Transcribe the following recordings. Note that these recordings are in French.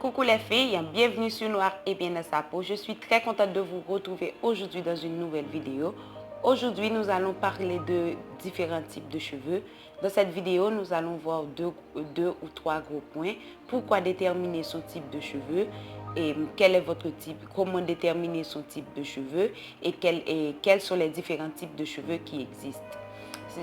Coucou les filles, bienvenue sur Noir et bien dans sa peau. Je suis très contente de vous retrouver aujourd'hui dans une nouvelle vidéo. Aujourd'hui, nous allons parler de différents types de cheveux. Dans cette vidéo, nous allons voir deux ou trois gros points. Pourquoi déterminer son type de cheveux et quel est votre type, comment déterminer son type de cheveux et quels sont les différents types de cheveux qui existent.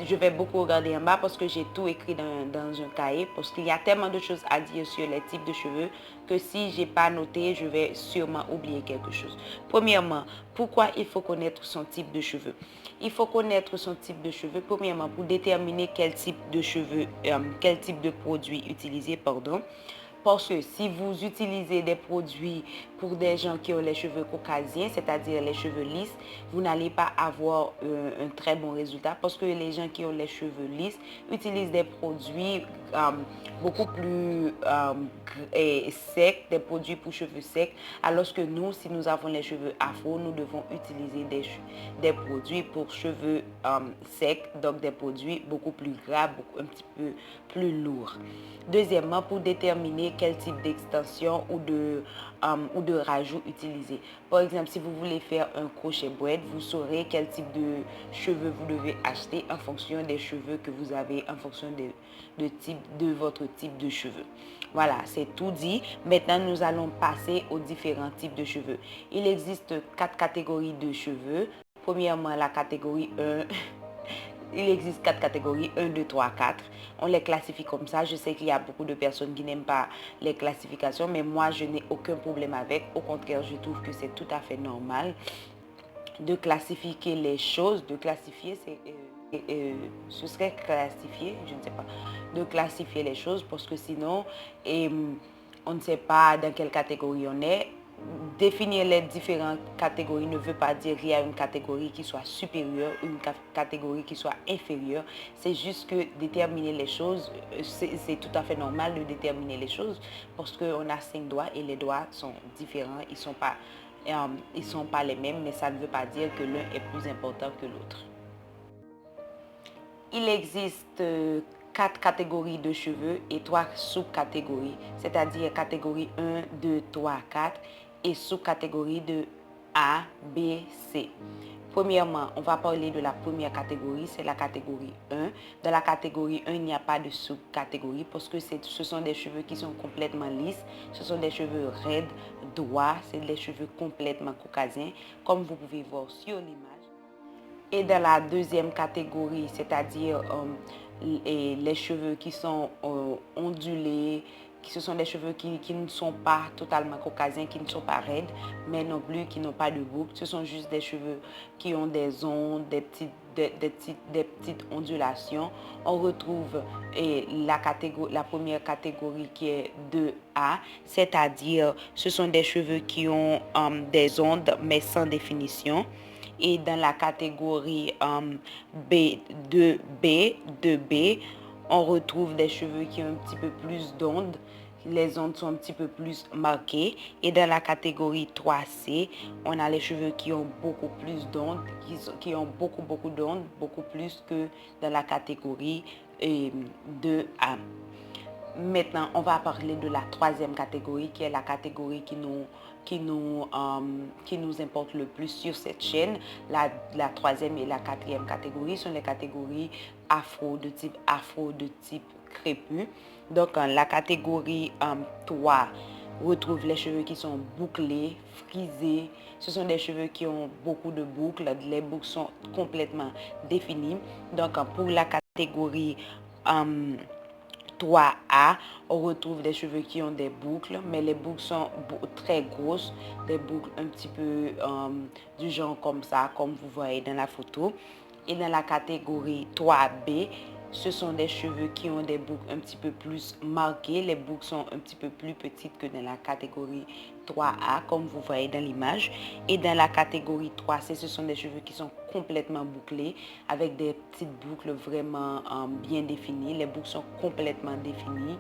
Je vais beaucoup regarder en bas parce que j'ai tout écrit dans un cahier parce qu'il y a tellement de choses à dire sur les types de cheveux que si je n'ai pas noté, je vais sûrement oublier quelque chose. Premièrement, pourquoi il faut connaître son type de cheveux? Il faut connaître son type de cheveux, premièrement, pour déterminer quel type de cheveux, quel type de produit utiliser, pardon. Parce que si vous utilisez des produits pour des gens qui ont les cheveux caucasiens, c'est-à-dire les cheveux lisses, vous n'allez pas avoir un très bon résultat parce que les gens qui ont les cheveux lisses utilisent des produits beaucoup plus secs, des produits pour cheveux secs, alors que nous, si nous avons les cheveux afro, nous devons utiliser des produits pour cheveux secs, donc des produits beaucoup plus gras, un petit peu plus lourds. Deuxièmement, pour déterminer quel type d'extension ou de rajout utiliser. Par exemple, si vous voulez faire un crochet braid, vous saurez quel type de cheveux vous devez acheter en fonction des cheveux que vous avez, en fonction de votre type de cheveux. Voilà, c'est tout dit. Maintenant, nous allons passer aux différents types de cheveux. Il existe 4 catégories de cheveux. Premièrement, la catégorie 1. Il existe 4 catégories, 1, 2, 3, 4. On les classifie comme ça. Je sais qu'il y a beaucoup de personnes qui n'aiment pas les classifications, mais moi, je n'ai aucun problème avec. Au contraire, je trouve que c'est tout à fait normal de classifier les choses. De classifier, ce serait classifier, je ne sais pas, de classifier les choses parce que sinon, on ne sait pas dans quelle catégorie on est. Définir les différentes catégories ne veut pas dire qu'il y a une catégorie qui soit supérieure ou une catégorie qui soit inférieure. C'est juste que déterminer les choses, c'est tout à fait normal de déterminer les choses parce qu'on a 5 doigts et les doigts sont différents, ils ne sont pas les mêmes, mais ça ne veut pas dire que l'un est plus important que l'autre. Il existe 4 catégories de cheveux et 3 sous-catégories, c'est-à-dire catégorie 1, 2, 3, 4 et sous-catégorie de A, B, C. Premièrement, on va parler de la première catégorie, c'est la catégorie 1. Dans la catégorie 1, il n'y a pas de sous-catégorie parce que ce sont des cheveux qui sont complètement lisses, ce sont des cheveux raides, droits, c'est des cheveux complètement caucasiens, comme vous pouvez voir sur l'image. Et dans la deuxième catégorie, c'est-à-dire les cheveux qui sont ondulés, ce sont des cheveux qui ne sont pas totalement caucasiens, qui ne sont pas raides, mais non plus qui n'ont pas de boucle. Ce sont juste des cheveux qui ont des ondes, des petites ondulations. On retrouve la première catégorie qui est 2A, c'est-à-dire ce sont des cheveux qui ont des ondes mais sans définition. Et dans la catégorie B2B, on retrouve des cheveux qui ont un petit peu plus d'ondes. Les ondes sont un petit peu plus marquées. Et dans la catégorie 3C, on a les cheveux qui ont beaucoup plus d'ondes, qui ont beaucoup d'ondes, beaucoup plus que dans la catégorie 2A. Maintenant, on va parler de la troisième catégorie, qui est la catégorie qui nous importe le plus sur cette chaîne. La troisième et la quatrième catégorie sont les catégories afro, de type crépus. Donc, la catégorie 3 retrouve les cheveux qui sont bouclés, frisés. Ce sont des cheveux qui ont beaucoup de boucles. Les boucles sont complètement définies. Donc, pour la catégorie 3A, on retrouve des cheveux qui ont des boucles, mais les boucles sont très grosses, des boucles un petit peu du genre comme ça, comme vous voyez dans la photo. Et dans la catégorie 3B, ce sont des cheveux qui ont des boucles un petit peu plus marquées. Les boucles sont un petit peu plus petites que dans la catégorie 3A, comme vous voyez dans l'image. Et dans la catégorie 3C, ce sont des cheveux qui sont complètement bouclés, avec des petites boucles vraiment bien définies. Les boucles sont complètement définies.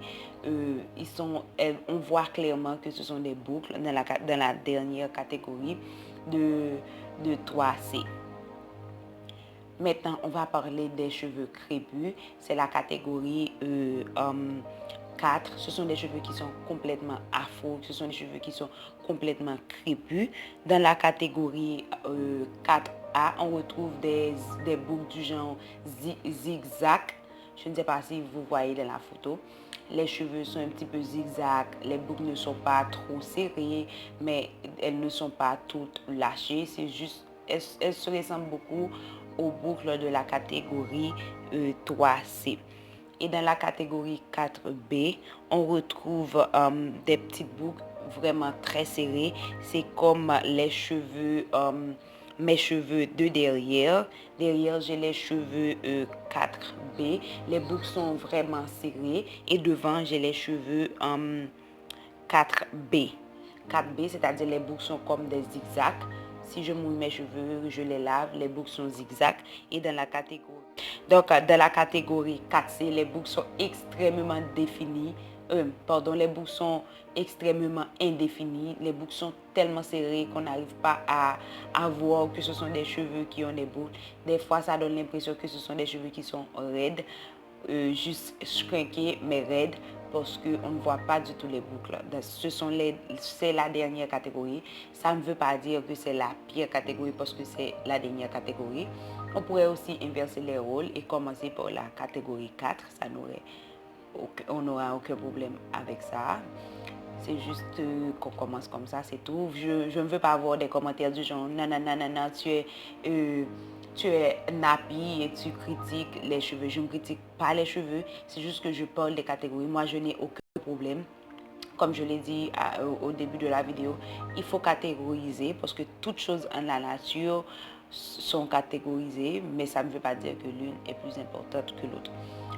On voit clairement que ce sont des boucles dans la dernière catégorie de 3C. Maintenant, on va parler des cheveux crépus. C'est la catégorie 4, ce sont des cheveux qui sont complètement afro, ce sont des cheveux qui sont complètement crépus. Dans la catégorie 4A, on retrouve des boucles du genre zigzag. Je ne sais pas si vous voyez dans la photo. Les cheveux sont un petit peu zigzag, les boucles ne sont pas trop serrées, mais elles ne sont pas toutes lâchées. C'est juste, elles se ressemblent beaucoup aux boucles de la catégorie 3C. Et dans la catégorie 4B, on retrouve des petites boucles vraiment très serrées. C'est comme les cheveux, mes cheveux de derrière. Derrière, j'ai les cheveux 4B. Les boucles sont vraiment serrées. Et devant, j'ai les cheveux 4B. 4B, c'est-à-dire les boucles sont comme des zigzags. Si je mouille mes cheveux, je les lave, les boucles sont zigzags. Et dans la catégorie, dans la catégorie 4C, les boucles sont extrêmement définies. Les boucles sont extrêmement indéfinies. Les boucles sont tellement serrées qu'on n'arrive pas à voir que ce sont des cheveux qui ont des boucles. Des fois, ça donne l'impression que ce sont des cheveux qui sont raides, juste shrinkés, mais raides, parce qu'on ne voit pas du tout les boucles. C'est la dernière catégorie. Ça ne veut pas dire que c'est la pire catégorie parce que c'est la dernière catégorie. On pourrait aussi inverser les rôles et commencer par la catégorie 4. On n'aura aucun problème avec ça. C'est juste qu'on commence comme ça, c'est tout. Je ne veux pas avoir des commentaires du genre non, tu es nappy et tu critiques les cheveux. Je ne critique pas les cheveux, c'est juste que je parle des catégories. Moi, je n'ai aucun problème. Comme je l'ai dit au début de la vidéo, il faut catégoriser parce que toutes choses en la nature sont catégorisées, mais ça ne veut pas dire que l'une est plus importante que l'autre.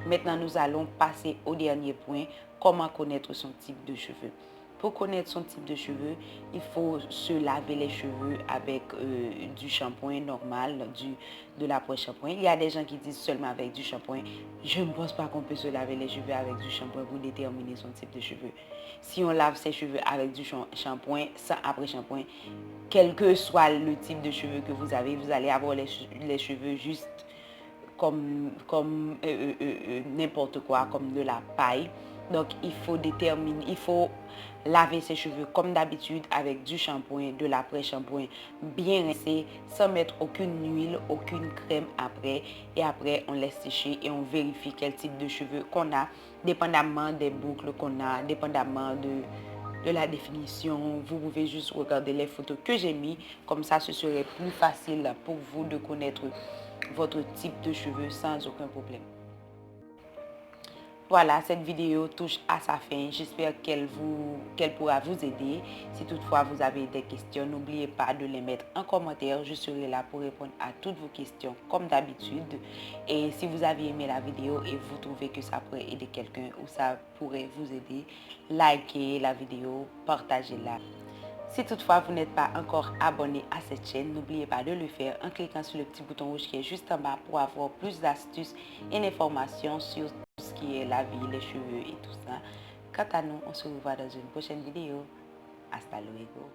Maintenant, nous allons passer au dernier point, comment connaître son type de cheveux. Pour connaître son type de cheveux, il faut se laver les cheveux avec du shampoing normal, de l'après-shampoing. Il y a des gens qui disent seulement avec du shampoing. Je ne pense pas qu'on peut se laver les cheveux avec du shampoing pour déterminer son type de cheveux. Si on lave ses cheveux avec du shampoing, sans après-shampoing, quel que soit le type de cheveux que vous avez, vous allez avoir les cheveux juste comme n'importe quoi, comme de la paille. Donc, il faut laver ses cheveux comme d'habitude avec du shampoing, de l'après-shampoing bien rincé, sans mettre aucune huile, aucune crème après. Et après, on laisse sécher et on vérifie quel type de cheveux qu'on a, dépendamment des boucles qu'on a, dépendamment de la définition. Vous pouvez juste regarder les photos que j'ai mis. Comme ça, ce serait plus facile pour vous de connaître votre type de cheveux sans aucun problème. Voilà, cette vidéo touche à sa fin. J'espère qu'elle pourra vous aider. Si toutefois vous avez des questions, n'oubliez pas de les mettre en commentaire. Je serai là pour répondre à toutes vos questions comme d'habitude. Et si vous avez aimé la vidéo et vous trouvez que ça pourrait aider quelqu'un ou ça pourrait vous aider, likez la vidéo, partagez-la. Si toutefois vous n'êtes pas encore abonné à cette chaîne, n'oubliez pas de le faire en cliquant sur le petit bouton rouge qui est juste en bas pour avoir plus d'astuces et d'informations sur tout ce qui est la vie, les cheveux et tout ça. Quant à nous, on se revoit dans une prochaine vidéo. Hasta luego.